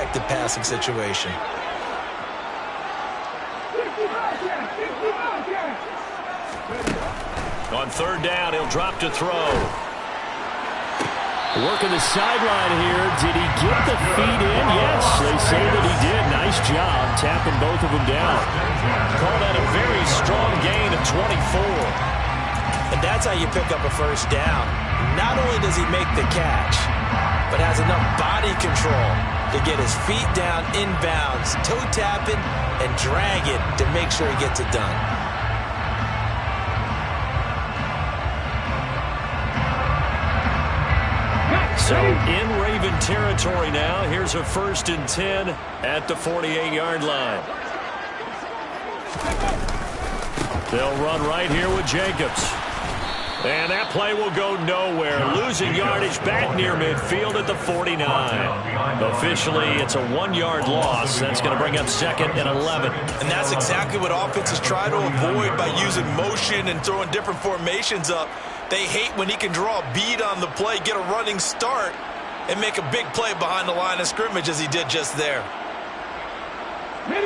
expected passing situation. On third down, he'll drop to throw. Working the sideline here. Did he get the feet in? Yes, they say that he did. Nice job tapping both of them down. Call that a very strong gain of 24. And that's how you pick up a first down. Not only does he make the catch, but has enough body control to get his feet down inbounds, toe tapping, and drag it to make sure he gets it done. So in Raven territory now. Here's a 1st and 10 at the 48-yard line. They'll run right here with Jacobs. And that play will go nowhere. Losing yardage back near midfield at the 49. Officially, it's a 1-yard loss. That's going to bring up 2nd and 11. And that's exactly what offenses try to avoid by using motion and throwing different formations up. They hate when he can draw a bead on the play, get a running start, and make a big play behind the line of scrimmage as he did just there.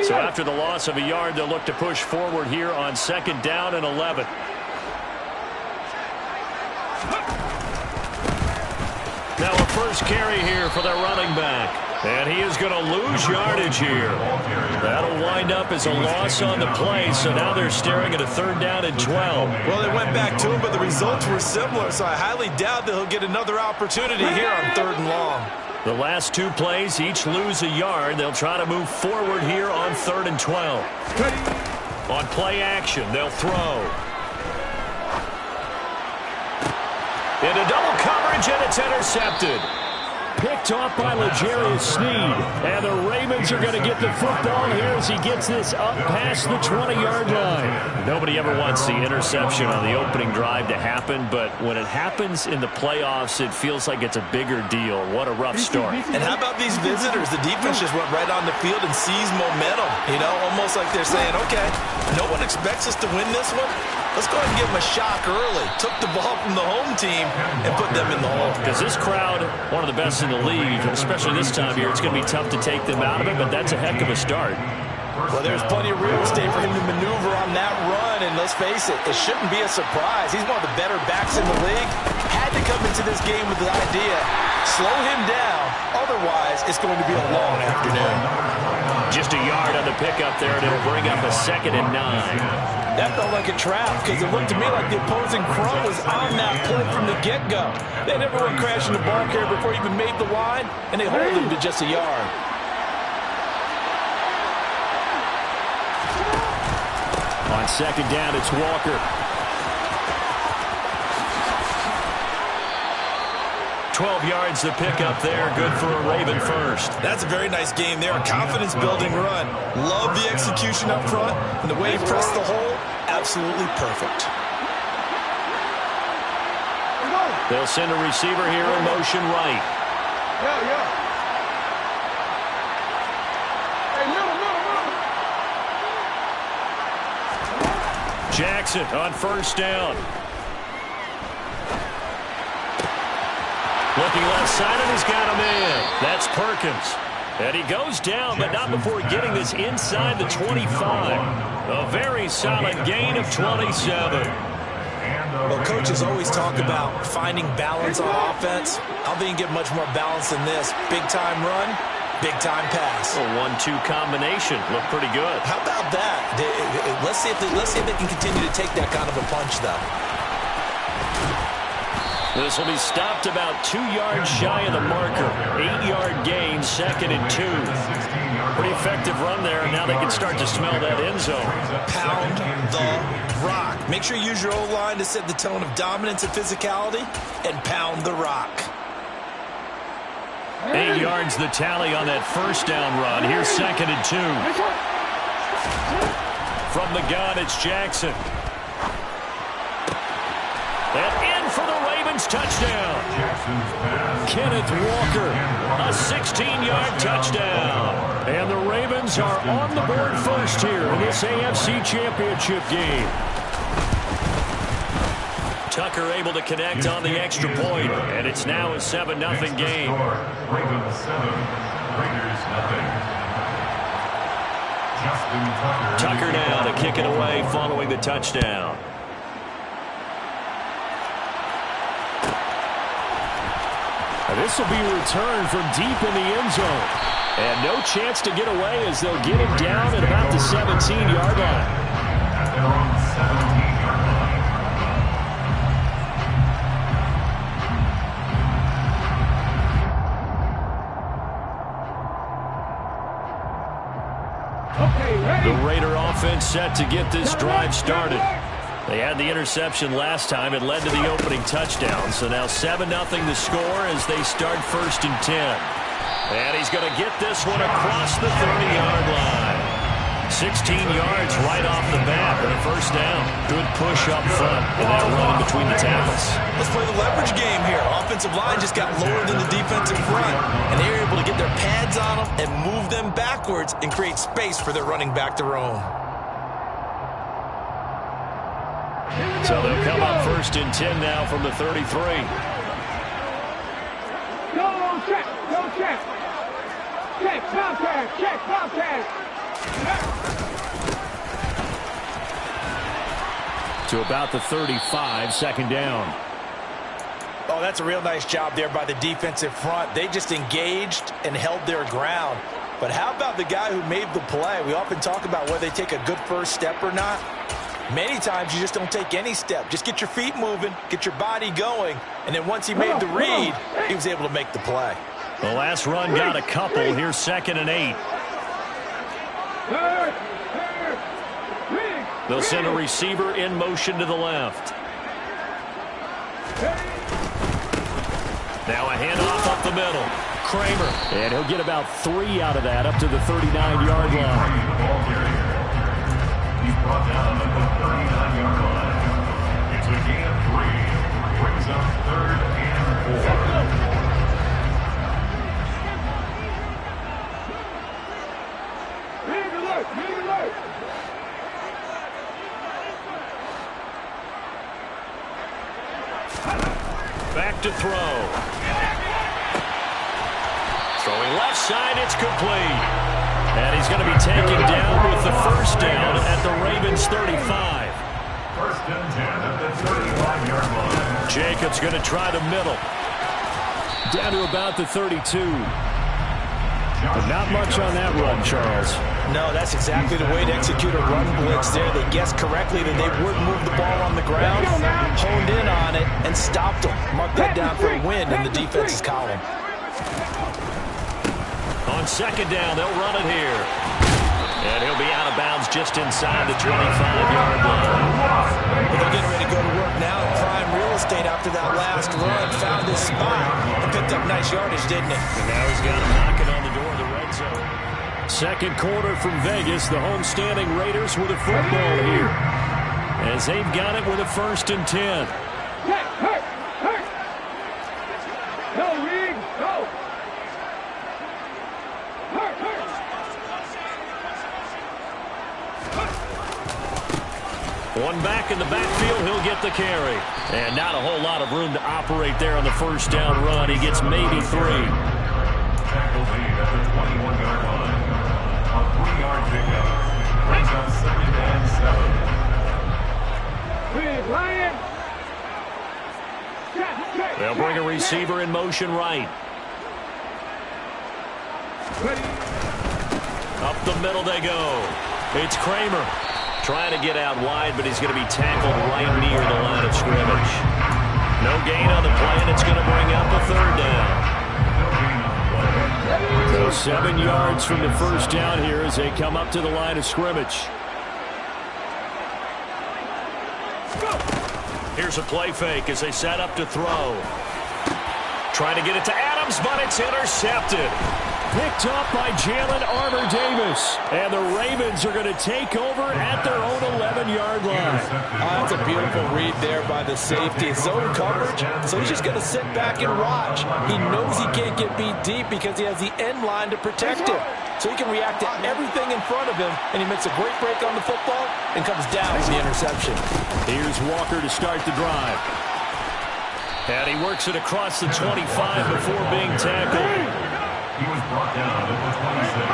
So after the loss of a yard, they'll look to push forward here on 2nd down and 11. Now a first carry here for their running back. And he is going to lose yardage here. That'll wind up as a loss on the play, so now they're staring at a 3rd down and 12. Well, they went back to him, but the results were similar, so I highly doubt that he'll get another opportunity here on 3rd and long. The last 2 plays, each lose a yard. They'll try to move forward here on 3rd and 12. On play action, they'll throw. Into double coverage, and it's intercepted. Picked off by L'Jarius Sneed. And the Ravens are going to get the football here as he gets this up past the 20-yard line. Nobody ever wants the interception on the opening drive to happen, but when it happens in the playoffs, it feels like it's a bigger deal. What a rough start. And how about these visitors? The defense just went right on the field and seized momentum. You know, almost like they're saying, okay, no one expects us to win this one. Let's go ahead and give them a shock early. Took the ball from the home team and put them in the hole. Because this crowd, one of the best in the league, especially this time of year, it's going to be tough to take them out of it, but that's a heck of a start. Well, there's plenty of real estate for him to maneuver on that run, and let's face it, it shouldn't be a surprise. He's one of the better backs in the league. Had to come into this game with the idea, slow him down, otherwise it's going to be a long afternoon. Just a yard on the pickup there, and it'll bring up a 2nd and 9. That felt like a trap because it looked to me like the opposing front was on that play from the get-go. They had everyone crashing the ball carrier before he even made the line, and they hold him to just a yard. On 2nd down, it's Walker. 12 yards to pick up there. Good for a Raven first. That's a very nice game there. A confidence-building run. Love the execution up front. And the way he pressed the hole, absolutely perfect. They'll send a receiver here in motion right. Jackson on 1st down. Looking left side, and he's got him in. That's Perkins. And he goes down, but not before getting this inside the 25. A very solid gain of 27. Well, coaches always talk about finding balance on offense. I don't think you can get much more balance than this. Big-time run, big-time pass. A 1-2 combination. Looked pretty good. How about that? Let's see if they can continue to take that kind of a punch, though. This will be stopped about 2 yards shy of the marker. 8-yard gain, 2nd and 2. Pretty effective run there, and now they can start to smell that end zone. Pound the rock. Make sure you use your O-line to set the tone of dominance and physicality, and pound the rock. 8 yards the tally on that 1st down run. Here's 2nd and 2. From the gun, it's Jackson. And in for the Ravens touchdown. Kenneth Walker, a 16-yard touchdown. And the Ravens are on the board first here in this AFC Championship game. Tucker able to connect on the extra point, and it's now a 7-0 game. Ravens 7, Raiders 0. Tucker now to kick it away following the touchdown. This will be returned from deep in the end zone. And no chance to get away as they'll get him down at about the 17-yard line. The Raider offense set to get this drive started. They had the interception last time. It led to the opening touchdown. So now 7-0 the score as they start 1st and 10. And he's going to get this one across the 30-yard line. 16 yards right off the bat and a 1st down. Good push up front and that run between the tackles. Let's play the leverage game here. Offensive line just got lower than the defensive front, and they were able to get their pads on them and move them backwards and create space for their running back to roam. So they'll come up 1st and 10 now from the 33. Go check, go check. Check, Bobcat, check, Bobcat. To about the 35, 2nd down. Oh, that's a real nice job there by the defensive front. They just engaged and held their ground. But how about the guy who made the play? We often talk about whether they take a good first step or not. Many times you just don't take any step. Just get your feet moving, get your body going, and then once he made the read, he was able to make the play. The last run got a couple. Here's 2nd and 8. They'll send a receiver in motion to the left. Now a handoff up the middle. Kramer. And he'll get about 3 out of that up to the 39-yard line. He's brought down at the 39-yard line. It's a gain of 3. Brings up 3rd and 4. Back to throw. Throwing left side, it's complete. And he's going to be taken down with the 1st down at the Ravens 35. 1st and 10 at the 35-yard line. Jacobs going to try the middle. Down to about the 32. But not much on that run, Charles. No, that's exactly the way to execute a run blitz there. They guessed correctly that they wouldn't move the ball on the ground, honed in on it, and stopped them. Mark that down for a win in the defense's column. On 2nd down, they'll run it here. And he'll be out of bounds just inside the 25-yard line. But they're getting ready to go to work now in prime real estate after that last run. Found his spot and picked up nice yardage, didn't he? And now he's got him knocking on the door of the red zone. 2nd quarter from Vegas. The home-standing Raiders with a football here. As they've got it with a 1st and 10. Go, Reed, go. One back in the backfield, he'll get the carry. And not a whole lot of room to operate there on the 1st down run. He gets maybe 3. Tackle lead at the 21-yard line. A 3-yard pickup. Brings up 2nd and 7. Reed, Ryan. They'll bring a receiver in motion right. Up the middle they go. It's Kramer. Trying to get out wide, but he's going to be tackled right near the line of scrimmage. No gain on the play, and it's going to bring up a 3rd down. So 7 yards from the 1st down here as they come up to the line of scrimmage. Here's a play fake as they set up to throw. Trying to get it to Adams, but it's intercepted. Picked up by Jalen Armour-Davis. And the Ravens are going to take over at their own 11-yard line. That's a beautiful read there by the safety. Zone coverage, so he's just going to sit back and watch. He knows he can't get beat deep because he has the end line to protect him. So he can react to everything in front of him, and he makes a great break on the football and comes down with the interception. Here's Walker to start the drive. And he works it across the 25 before being tackled. He was brought down at the 26.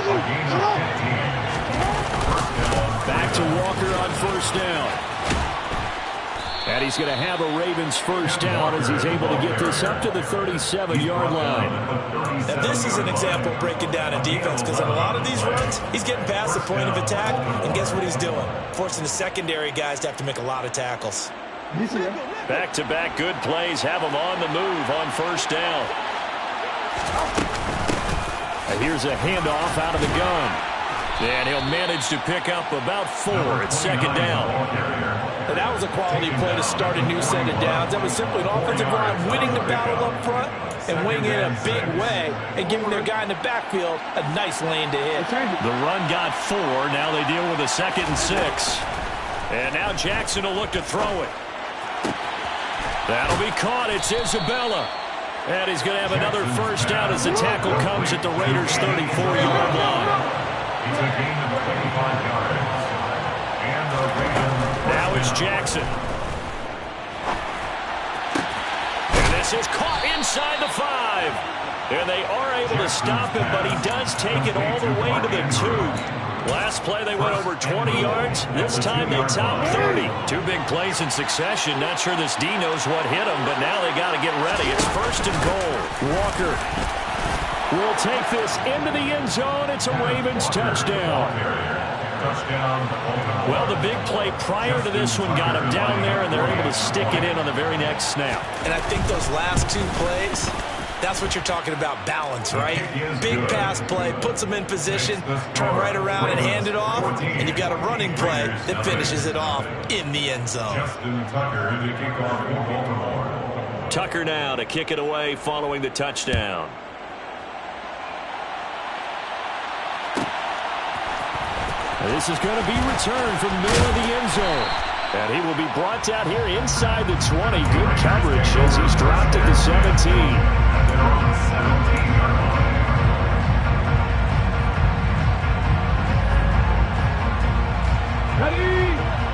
A gain of 15. on first down. And he's going to have a Ravens first down as he's able to get this up to the 37-yard line. Now, this is an example of breaking down a defense, because on a lot of these runs, he's getting past the point of attack, and guess what he's doing? Forcing the secondary guys to have to make a lot of tackles. Back-to-back good plays have him on the move on first down. And here's a handoff out of the gun. And he'll manage to pick up about 4 at second down. And that was a quality play to start a new set of downs. That was simply an offensive line winning the battle up front and winning in a big way and giving their guy in the backfield a nice lane to hit. The run got 4. Now they deal with a 2nd and 6. And now Jackson will look to throw it. That'll be caught. It's Isabella. And he's going to have another first down as the tackle comes at the Raiders' 34-yard line. It's a gain of 25 yards. And the Ravens. Now it's Jackson. And this is caught inside the 5. And they are able to stop him, but he does take it all the way to the 2. Last play they went over 20 yards. This time they topped 30. 2 big plays in succession. Not sure this D knows what hit him, but now they got to get ready. It's first and goal. Walker will take this into the end zone. It's a Ravens touchdown. Well, the big play prior to this one got him down there, and they're able to stick it in on the very next snap. And I think those last 2 plays, that's what you're talking about, balance, right? Big pass play, puts them in position, turn right around and hand it off, and you've got a running play that finishes it off in the end zone. Tucker now to kick it away following the touchdown. This is going to be returned from the middle of the end zone. And he will be brought down here inside the 20. Good coverage as he's dropped at the 17.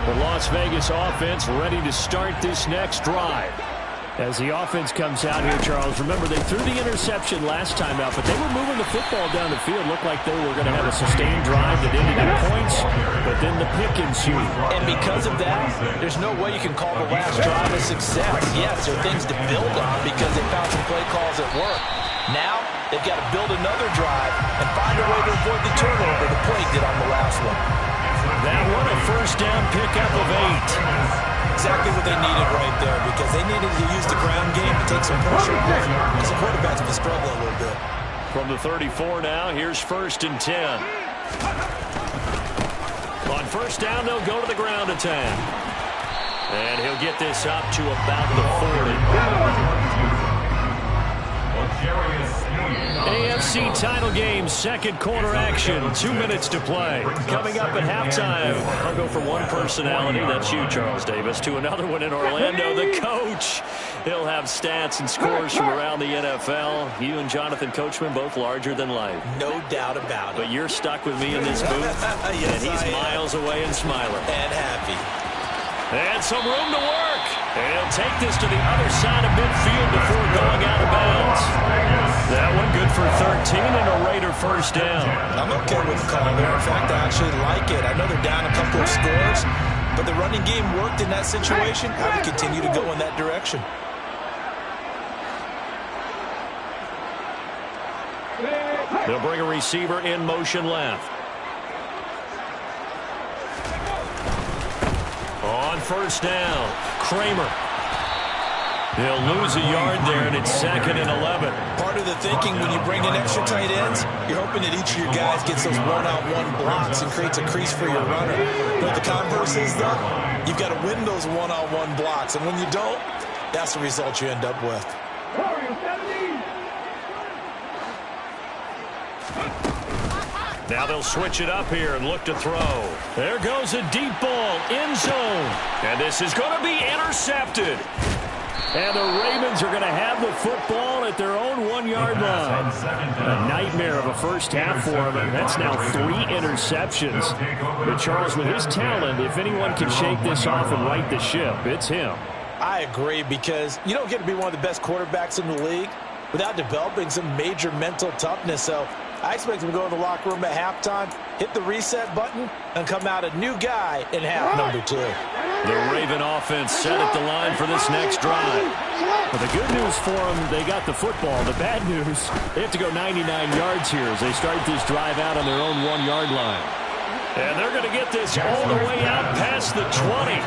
The Las Vegas offense ready to start this next drive. As the offense comes out here, Charles, remember they threw the interception last time out, but they were moving the football down the field. Looked like they were going to have a sustained drive that ended in points, but then the pick ensued. And because of that, there's no way you can call the last drive a success. Yes, there are things to build on because they found some play calls that work. Now, they've got to build another drive and find a way to avoid the turnover the play did on the last one. That one a first down pickup of 8. Exactly what they needed right there, because they needed to use the ground game to take some pressure off, because the quarterback's been struggling a little bit. From the 34 now, here's first and 10. On first down, they'll go to the ground attack. And he'll get this up to about the 40. AFC title game, second quarter action, 2 minutes to play. Coming up at halftime, I'll go from one personality, that's you, Charles Davis, to another one in Orlando, the coach. He'll have stats and scores from around the NFL. You and Jonathan Coachman, both larger than life. No doubt about it. But you're stuck with me in this booth, yes, and he's miles away and smiling. And happy. And some room to work. And he'll take this to the other side of midfield before going out of bounds. That one good for 13 and a Raider first down. I'm okay with the call there. In fact, I actually like it. I know they're down a couple of scores, but the running game worked in that situation. I would continue to go in that direction. They'll bring a receiver in motion left. On first down, Kramer. They'll lose a yard there, and it's 2nd and 11. Part of the thinking when you bring in extra tight ends, you're hoping that each of your guys gets those one-on-one blocks and creates a crease for your runner. But the converse is, though, you've got to win those one-on-one blocks. And when you don't, that's the result you end up with. Now they'll switch it up here and look to throw. There goes a deep ball, end zone. And this is going to be intercepted. And the Ravens are going to have the football at their own 1-yard line. A nightmare of a first half for him, and that's now 3 interceptions. But Charles, with his talent, if anyone can shake this off and right the ship, it's him. I agree, because you don't get to be one of the best quarterbacks in the league without developing some major mental toughness. So I expect him to go to the locker room at halftime, hit the reset button, and come out a new guy in half number 2. The Raven offense set at the line for this next drive. But the good news for them, they got the football. The bad news, they have to go 99 yards here as they start this drive out on their own 1-yard line. And they're going to get this all the way out past the 20.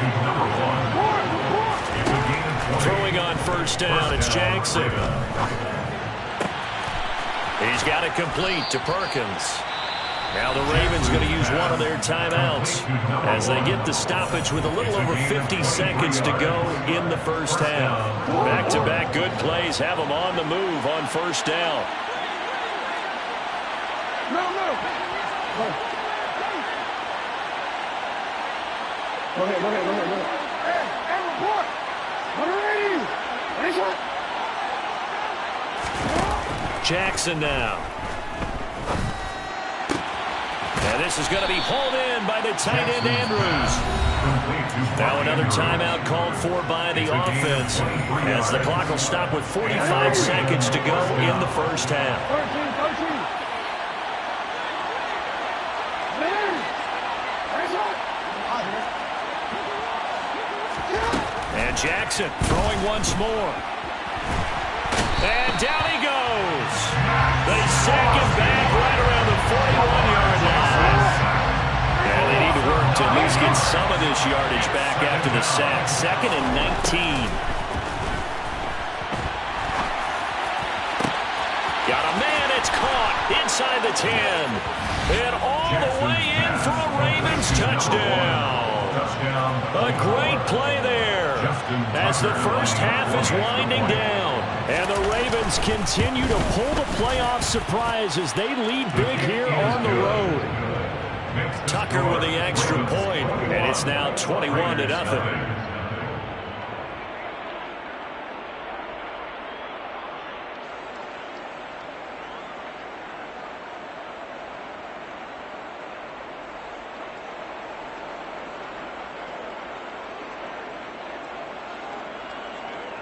Throwing on first down, it's Jackson. He's got it complete to Perkins. Now the Ravens going to use one of their timeouts as they get the stoppage with a little over 50 seconds to go in the first half. Back-to-back good plays have them on the move on first down. No. Go ahead. Hey, report. Jackson now. And this is going to be hauled in by the tight end Andrews. Now another timeout called for by the offense as the clock will stop with 45 seconds to go in the first half. And Jackson throwing once more. And down he goes. They sack him back right around the 41-yard line. Yeah, they need to work to at least get some of this yardage back after the sack. 2nd and 19. Got a man, it's caught inside the 10. And all the way in for a Ravens touchdown. A great play there as the first half is winding down. And the Ravens continue to pull the playoff surprise as they lead big here on the road. Tucker with the extra point, and it's now 21-0.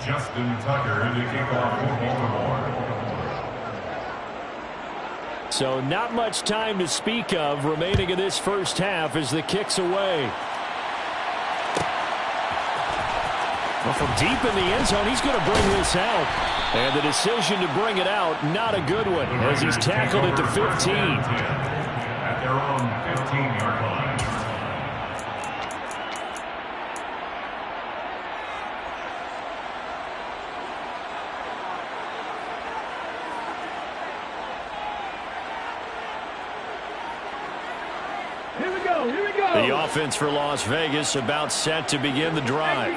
Justin Tucker to kick off for Baltimore. So not much time to speak of remaining in this first half as the kick's away. Well, from deep in the end zone, he's going to bring this out. And the decision to bring it out, not a good one, as he's tackled at the 15. At their own 15-yard line. The offense for Las Vegas about set to begin the drive.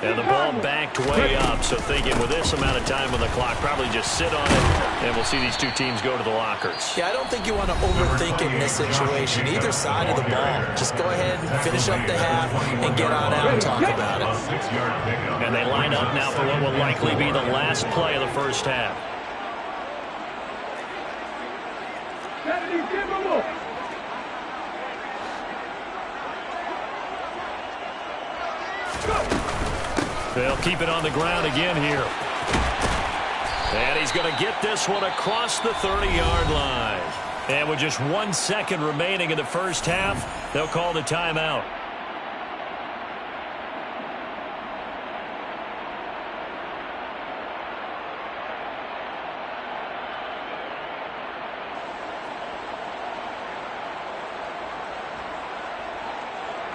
And the ball backed way up, so thinking with this amount of time on the clock, probably just sit on it, and we'll see these two teams go to the lockers. Yeah, I don't think you want to overthink in this situation. Either side of the ball. Just go ahead and finish up the half and get on out and talk about it. And they line up now for what will likely be the last play of the first half. They'll keep it on the ground again here. And he's going to get this one across the 30-yard line. And with just 1 second remaining in the first half, they'll call the timeout.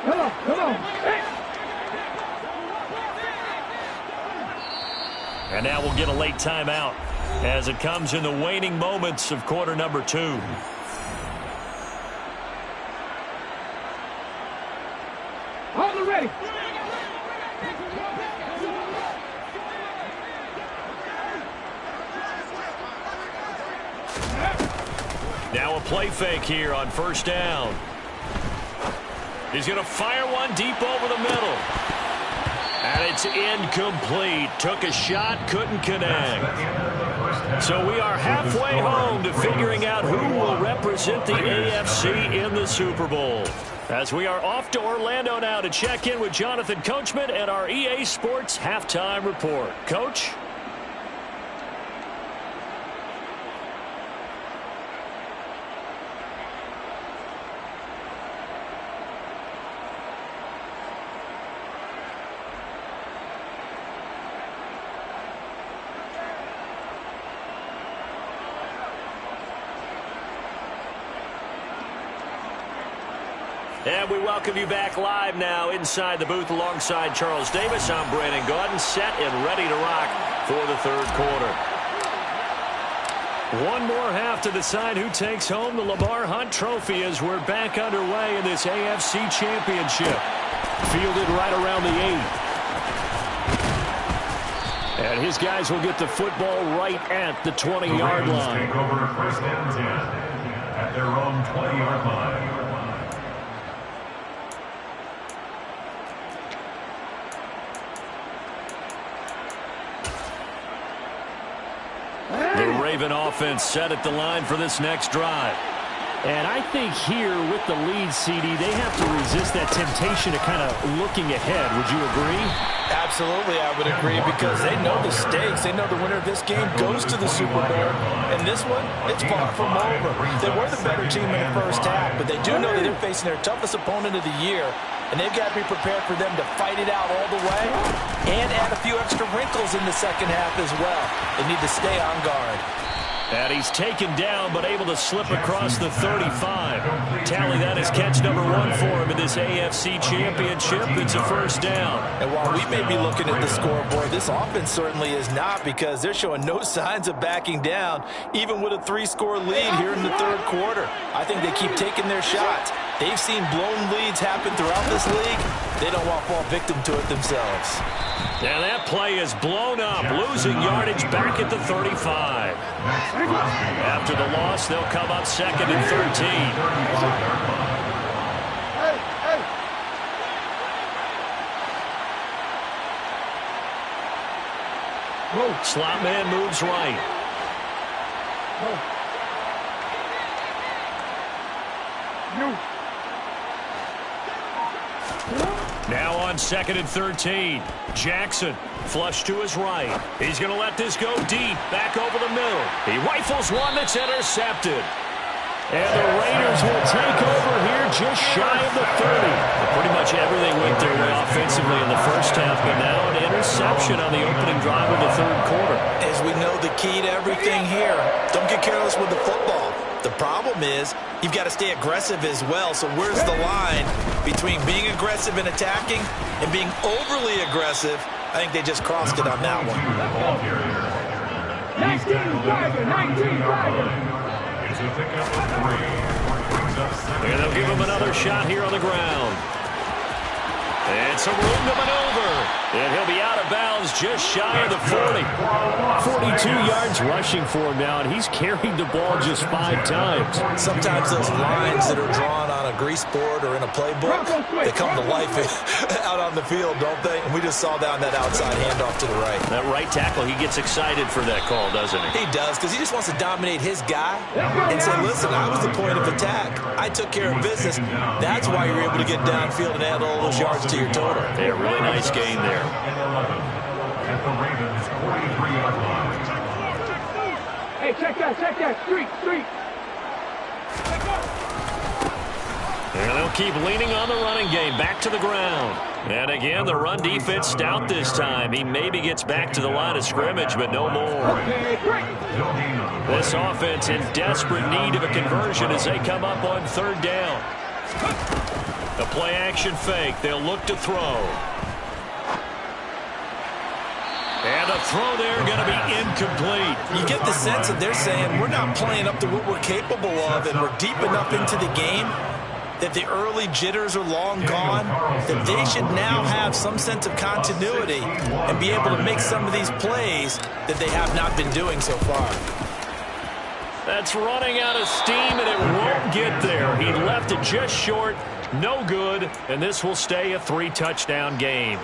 Come on. Hey. And now we'll get a late timeout as it comes in the waning moments of quarter number 2. Hold it ready. Now a play fake here on first down. He's going to fire one deep over the middle. And it's incomplete. Took a shot, couldn't connect. So we are halfway home to figuring out who will represent the AFC in the Super Bowl. As we are off to Orlando now to check in with Jonathan Coachman and our EA Sports Halftime Report. Coach? And we welcome you back live now inside the booth alongside Charles Davis. I'm Brandon Gaudin, set and ready to rock for the third quarter. One more half to decide who takes home the Lamar Hunt Trophy as we're back underway in this AFC Championship. Fielded right around the 8. And his guys will get the football right at the 20-yard line. Take over first and 10 at their own 20-yard line. The Raven offense set at the line for this next drive. And I think here with the lead, CD, they have to resist that temptation of kind of looking ahead. Would you agree? Absolutely, I would agree, because they know the stakes. They know the winner of this game goes to the Super Bowl. And this one, it's far from over. They were the better team in the first half, but they do know that they're facing their toughest opponent of the year. And they've got to be prepared for them to fight it out all the way and add a few extra wrinkles in the second half as well. They need to stay on guard. And he's taken down, but able to slip across the 35. Tally that as catch number 1 for him in this AFC Championship. It's a first down. And while we may be looking at the scoreboard, this offense certainly is not, because they're showing no signs of backing down, even with a 3-score lead here in the third quarter. I think they keep taking their shots. They've seen blown leads happen throughout this league. They don't want to fall victim to it themselves. And that play is blown up, losing yardage back at the 35. After the loss, they'll come up second and 13. Slot man moves right. Now on second and 13. Jackson, flush to his right. He's going to let this go deep, back over the middle. He rifles one that's intercepted. And the Raiders will take over here just shy of the 30. Pretty much everything went their way offensively in the first half, but now an interception on the opening drive of the third quarter. As we know, the key to everything here, don't get careless with the football. The problem is you've got to stay aggressive as well. So where's the line between being aggressive and attacking and being overly aggressive? I think they just crossed it on that one. 19 driver, 19 driver. It's a pickup of 3. And they'll give him another shot here on the ground. It's a room to maneuver. And he'll be out of bounds just shy of the 40. 42 yards rushing for him now, and he's carried the ball just 5 times. Sometimes those lines that are drawn on a grease board or in a playbook, they come to life out on the field, don't they? And we just saw down that outside handoff to the right. That right tackle, he gets excited for that call, doesn't he? He does, because he just wants to dominate his guy and say, listen, I was the point of attack. I took care of business. That's why you're able to get downfield and add all those yards to your total. Yeah, really nice game there. At the Ravens' 43-yard line. Hey, check that, street. And they'll keep leaning on the running game, back to the ground. And again, the run defense stout this time. He maybe gets back to the line of scrimmage, but no more. This offense in desperate need of a conversion as they come up on third down. A play-action fake. They'll look to throw. And the throw there going to be incomplete. You get the sense that they're saying we're not playing up to what we're capable of, and we're deep enough into the game that the early jitters are long gone, that they should now have some sense of continuity and be able to make some of these plays that they have not been doing so far. That's running out of steam, and it won't get there. He left it just short. No good, and this will stay a 3-touchdown game.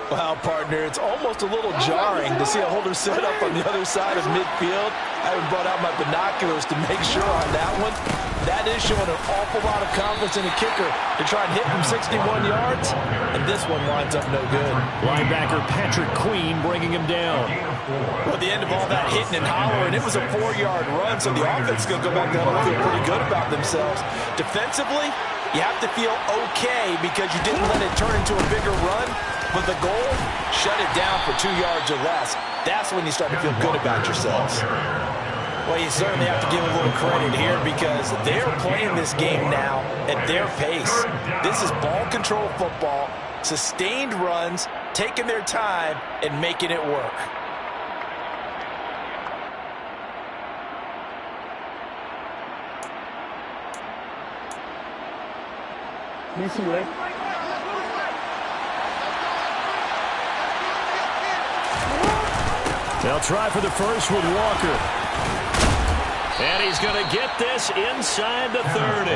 Well, partner, it's almost a little jarring to see a holder set up on the other side of midfield. I haven't brought out my binoculars to make sure on that one. That is showing an awful lot of confidence in a kicker to try and hit from 61 yards, and this one winds up no good. Linebacker Patrick Queen bringing him down. Well, at the end of all that hitting and hollering, it was a 4-yard run, so the offense is going to go back down and feel pretty good about themselves. Defensively, you have to feel okay because you didn't let it turn into a bigger run. But the goal, shut it down for 2 yards or less. That's when you start to feel good about yourselves. Well, you certainly have to give a little credit here because they're playing this game now at their pace. This is ball control football, sustained runs, taking their time, and making it work. They'll try for the first with Walker. And he's going to get this inside the 30.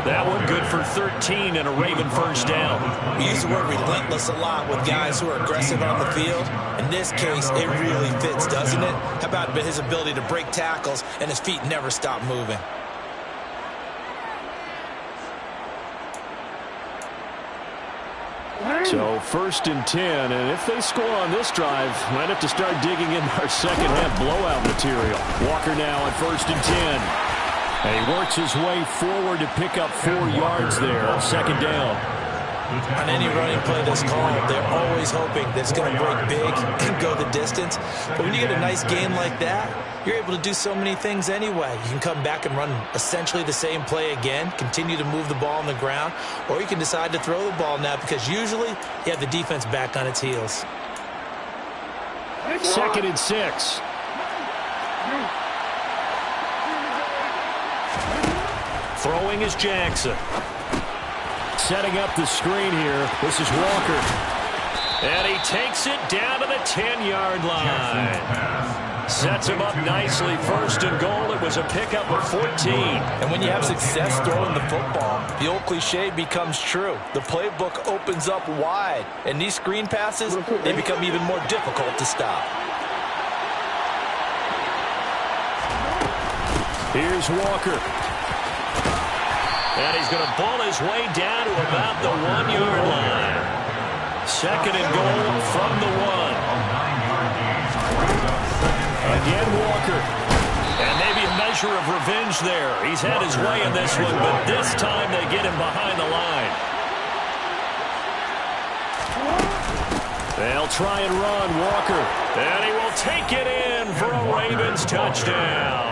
That one good for 13 and a Raven first down. We use the word relentless a lot with guys who are aggressive on the field. In this case, it really fits, doesn't it? How about his ability to break tackles and his feet never stop moving? So first and 10, and if they score on this drive, might have to start digging in our second half blowout material. Walker now on first and 10. And he works his way forward to pick up 4 yards there on second down. On any running play that's called, they're always hoping that it's going to break big and go the distance. But when you get a nice gain like that, you're able to do so many things anyway. You can come back and run essentially the same play again, continue to move the ball on the ground, or you can decide to throw the ball now because usually you have the defense back on its heels. Second and 6. Throwing is Jackson. Setting up the screen here. This is Walker. And he takes it down to the 10-yard line. Sets him up nicely. First and goal. It was a pickup of 14. And when you have success throwing the football, the old cliche becomes true. The playbook opens up wide. And these screen passes, they become even more difficult to stop. Here's Walker. And he's going to ball his way down to about the 1-yard line. Second and goal from the 1. Again, Walker. And maybe a measure of revenge there. He's had his way in this one, but this time they get him behind the line. They'll try and run, Walker. And he will take it in for a Ravens touchdown.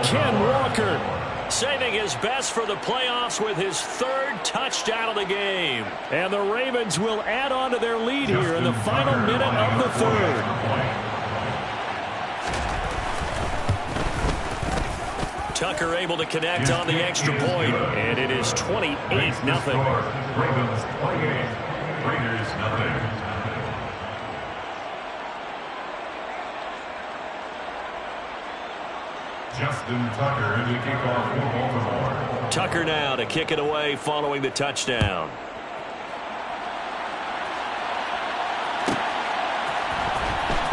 Ken Walker saving his best for the playoffs with his 3rd touchdown of the game. And the Ravens will add on to their lead here in the final minute of the 3rd. Tucker able to connect on the extra point, and it is 28-0. Ravens 28, Raiders nothing. Justin Tucker to kick off for Baltimore. Tucker now to kick it away following the touchdown.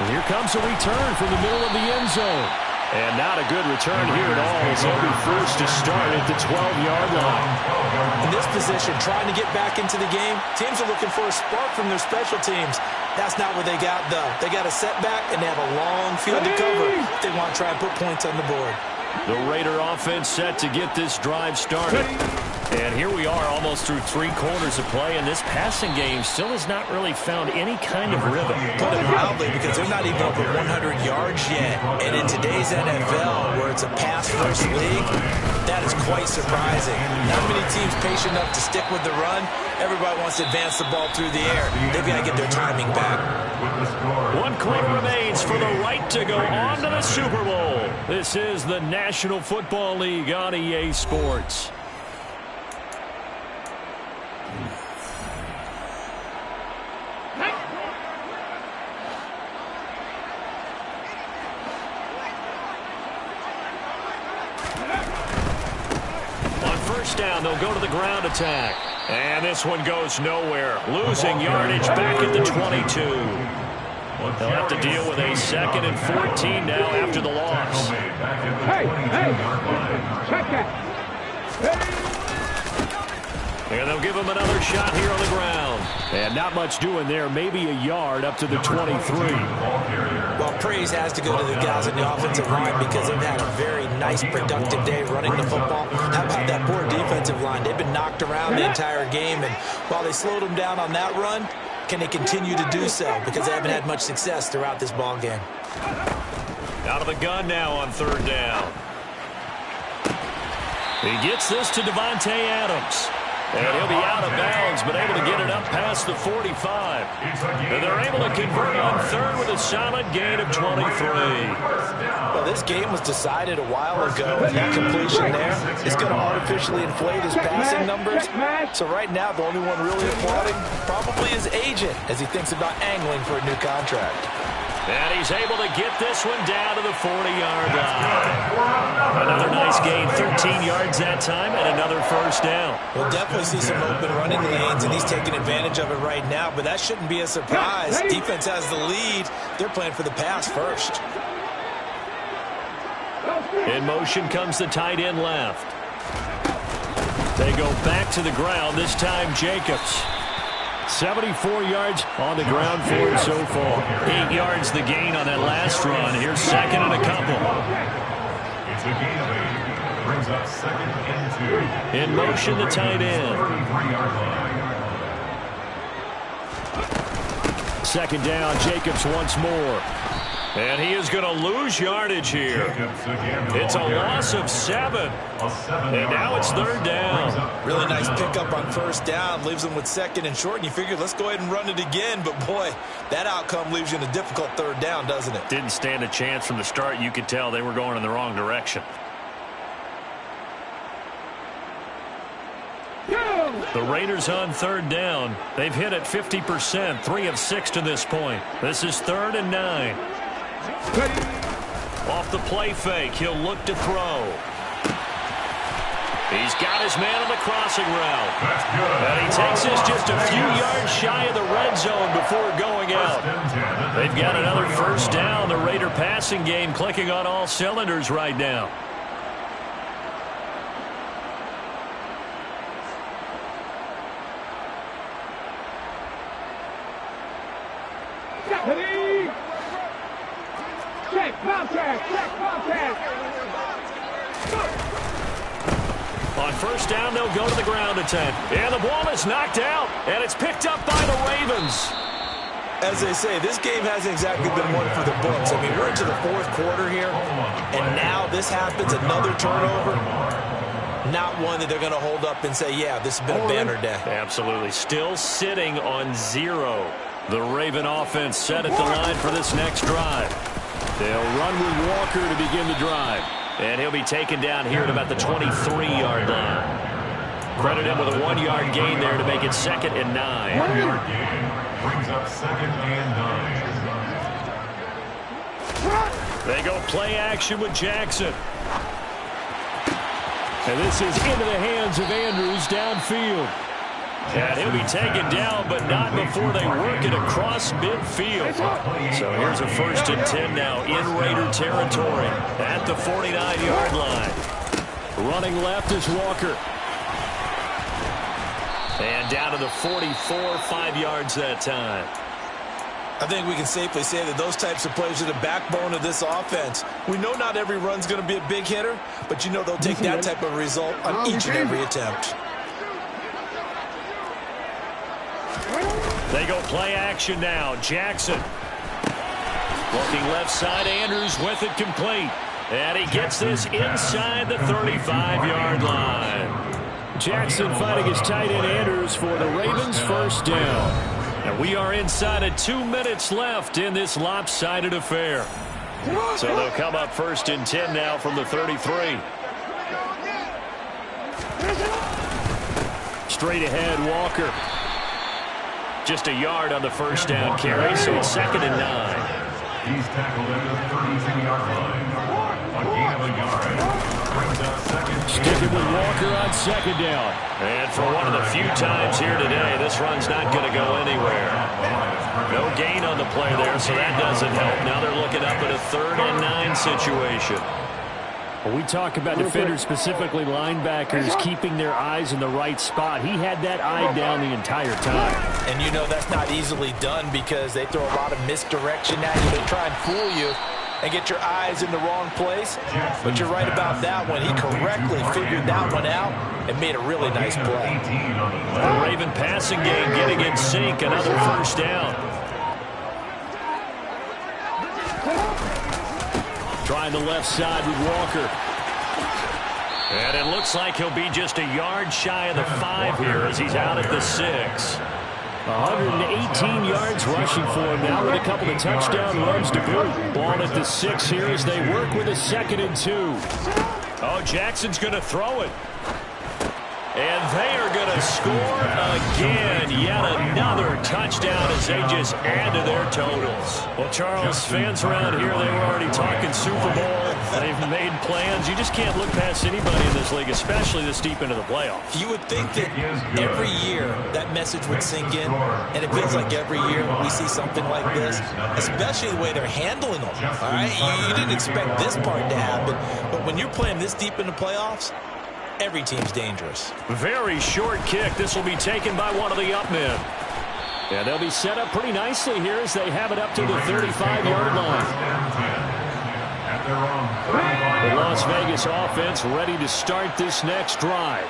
And here comes a return from the middle of the end zone. And not a good return here at all as he'll be forced to start at the 12-yard line. In this position, trying to get back into the game, teams are looking for a spark from their special teams. That's not what they got, though. They got a setback, and they have a long field to cover if they want to try and put points on the board. The Raider offense set to get this drive started. And here we are almost through 3 quarters of play, and this passing game still has not really found any kind of rhythm. Put it mildly, because they're not even over 100 yards yet. And in today's NFL, where it's a pass-first league, that is quite surprising. Not many teams patient enough to stick with the run. Everybody wants to advance the ball through the air. They've got to get their timing back. 1 quarter remains for the right to go on to the Super Bowl. This is the National Football League on EA Sports. Down, they'll go to the ground attack. And this one goes nowhere. Losing yardage back at the 22. They'll have to deal with a 2nd and 14 now after the loss. Hey, check that. And they'll give him another shot here on the ground. And not much doing there. Maybe a yard up to the 23. Well, praise has to go to the guys in the offensive line because they've had a very nice, productive day running the football. How about that poor defensive line? They've been knocked around the entire game, and while they slowed them down on that run, can they continue to do so? Because they haven't had much success throughout this ball game. Out of the gun now on third down. He gets this to Davante Adams. And he'll be out of bounds, but able to get it up past the 45. And they're able to convert on third with a solid gain of 23. Well, this game was decided a while ago, and that completion there is going to artificially inflate his passing numbers. So right now, the only one really applauding probably his agent as he thinks about angling for a new contract. And he's able to get this one down to the 40-yard line. Another nice gain, 13 yards that time, and another first down. We'll definitely see some open running lanes, and he's taking advantage of it right now, but that shouldn't be a surprise. Defense has the lead. They're playing for the pass first. In motion comes the tight end left. They go back to the ground, this time Jacobs. 74 yards on the ground for it so far. 8 yards the gain on that last run. Here's second and a couple. It's a gain of 8. Brings up second and 2. In motion, the tight end. 33-yard line. Second down, Jacobs once more. And he is going to lose yardage here. It's a loss of 7. And now it's third down. Really nice pickup on first down. Leaves them with second and short. And you figure, let's go ahead and run it again. But, boy, that outcome leaves you in a difficult third down, doesn't it? Didn't stand a chance from the start. You could tell they were going in the wrong direction. The Raiders on third down. They've hit it 50%, 3 of 6 to this point. This is 3rd and 9. Off the play fake, he'll look to throw. He's got his man on the crossing route. And he takes this just a few yards shy of the red zone before going out. They've got another first down. The Raider passing game clicking on all cylinders right now. On first down, they'll go to the ground attack. And the ball is knocked out, and it's picked up by the Ravens. As they say, this game hasn't exactly been one for the books. I mean, we're into the fourth quarter here, and now this happens, another turnover. Not one that they're going to hold up and say, yeah, this has been a banner day. Absolutely. Still sitting on 0. The Raven offense set at the line for this next drive. They'll run with Walker to begin the drive. And he'll be taken down here at about the 23-yard line. Credit him with a 1-yard gain there to make it 2nd and 9. 1-yard gain brings up 2nd and 9. They go play action with Jackson. And this is into the hands of Andrews downfield. And he'll be taken down, but not before they work it across midfield. So here's a 1st and 10 now in Raider territory at the 49-yard line. Running left is Walker. And down to the 44, 5 yards that time. I think we can safely say that those types of plays are the backbone of this offense. We know not every run's going to be a big hitter, but you know they'll take that type of result on each and every attempt. They go play action now. Jackson. Looking left side, Andrews with it complete. And he gets this inside the 35-yard line. Jackson fighting his tight end Andrews for the Ravens' first down. And we are inside of 2 minutes left in this lopsided affair. So they'll come up 1st and 10 now from the 33. Straight ahead, Walker. Just a yard on the first down carry, so it's 2nd and 9. He's tackled at the 32-yard line. A gain of a yard. Brings up 2nd. Sticking with Walker on 2nd down. And for one of the few times here today, this run's not going to go anywhere. No gain on the play there, so that doesn't help. Now they're looking up at a 3rd and 9 situation. When we talk about defenders, specifically linebackers, keeping their eyes in the right spot, he had that eye down the entire time. And you know that's not easily done because they throw a lot of misdirection at you. They try and fool you and get your eyes in the wrong place. But you're right about that one. He correctly figured that one out and made a really nice play. The Raven passing game getting in sync. Another first down. Trying the left side with Walker. And it looks like he'll be just a yard shy of the 5 here as he's out at the 6. 118 yards rushing for him now with a couple of touchdown runs to boot. Ball at the 6 here as they work with a 2nd and 2. Oh, Jackson's going to throw it. And they are going to score again. Yet another touchdown as they just add to their totals. Well, Charles, fans around here, they were already talking Super Bowl. They've made plans. You just can't look past anybody in this league, especially this deep into the playoffs. You would think that every year that message would sink in, and it feels like every year we see something like this, especially the way they're handling them. All right, you didn't expect this part to happen, but when you're playing this deep in the playoffs, every team's dangerous. Very short kick. This will be taken by one of the up men. Yeah, they'll be set up pretty nicely here as they have it up to the 35-yard line. The Las Vegas offense ready to start this next drive.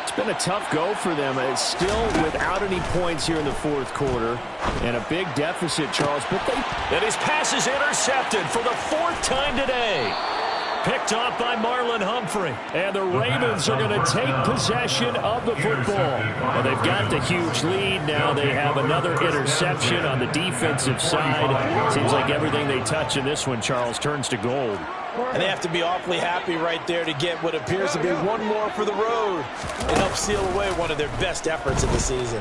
It's been a tough go for them. It's still without any points here in the 4th quarter. And a big deficit, Charles. And his pass is intercepted for the 4th time today. Picked off by Marlon Humphrey. And the Ravens are going to take possession of the football. Well, they've got the huge lead. Now they have another interception on the defensive side. Seems like everything they touch in this one, Charles, turns to gold. And they have to be awfully happy right there to get what appears to be one more for the road and help seal away one of their best efforts of the season.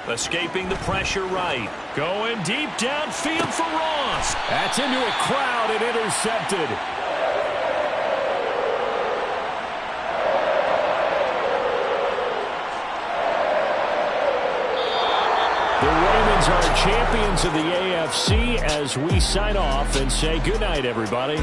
Escaping the pressure right. Going deep downfield for Ross. That's into a crowd and intercepted. The Ravens are champions of the AFC as we sign off and say goodnight, everybody.